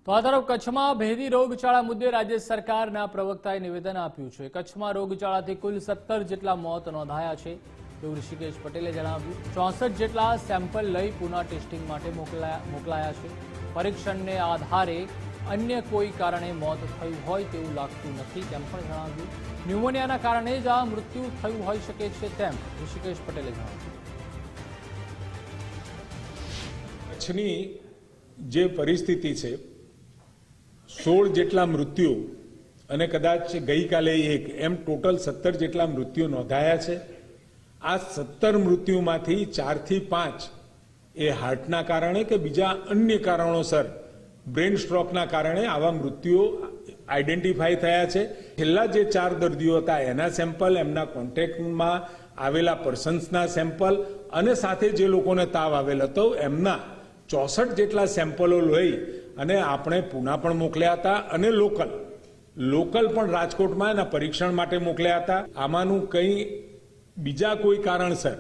તો આ તરફ કચ્છમાં ભેદી રોગચાળા મુદ્દે રાજ્ય સરકારના પ્રવક્તાએ નિવેદન આપ્યું છે। કચ્છમાં રોગચાળાથી કુલ 17 જેટલા મોત નોંધાયા છે તેવું ઋષિકેશ પટેલે જણાવ્યું। 64 જેટલા સેમ્પલ લઈ પુનઃ ટેસ્ટિંગ માટે મોકલાયા છે। પરીક્ષણને આધારે અન્ય કોઈ કારણે મોત થયું હોય તેવું લાગતું નથી તેમ પણ જણાવ્યું। ન્યુમોનિયાના કારણે જ આ મૃત્યુ થયું હોઈ શકે છે તેમ ઋષિકેશ પટેલે જણાવ્યું। કચ્છની જે પરિસ્થિતિ છે 16 જેટલા મૃત્યુ અને કદાચ ગઈકાલે એક એમ ટોટલ 17 જેટલા મૃત્યુ નોંધાયા છે। આ 17 મૃત્યુમાંથી 4 થી 5 એ હાર્ટના કારણે કે બીજા અન્ય કારણોસર બ્રેન સ્ટ્રોકના કારણે આવા મૃત્યુઓ આઈડેન્ટિફાઈ થયા છે। છેલ્લા જે 4 દર્દીઓ હતા એના સેમ્પલ, એમના કોન્ટેક્ટમાં આવેલા પર્સન્સના સેમ્પલ અને સાથે જે લોકોને તાવ આવેલ હતો એમના 64 જેટલા સેમ્પલો લઈ અને આપણે પુના પણ મોકલ્યા હતા અને લોકલ પણ રાજકોટમાં એના પરીક્ષણ માટે મોકલ્યા હતા। આમાંનું કંઈ બીજા કોઈ કારણસર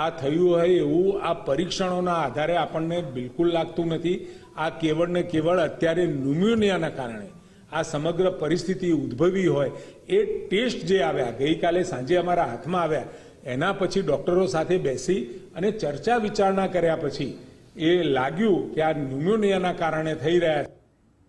આ થયું હોય એવું આ પરીક્ષણોના આધારે આપણને બિલકુલ લાગતું નથી। આ કેવળ ને કેવળ અત્યારે ન્યુમોનિયાના કારણે આ સમગ્ર પરિસ્થિતિ ઉદ્ભવી હોય એ ટેસ્ટ જે આવ્યા ગઈકાલે સાંજે અમારા હાથમાં આવ્યા એના પછી ડોક્ટરો સાથે બેસી અને ચર્ચા વિચારણા કર્યા પછી એ લાગ્યું કે આ ન્યુમોનિયાના કારણે થઈ રહ્યા છે।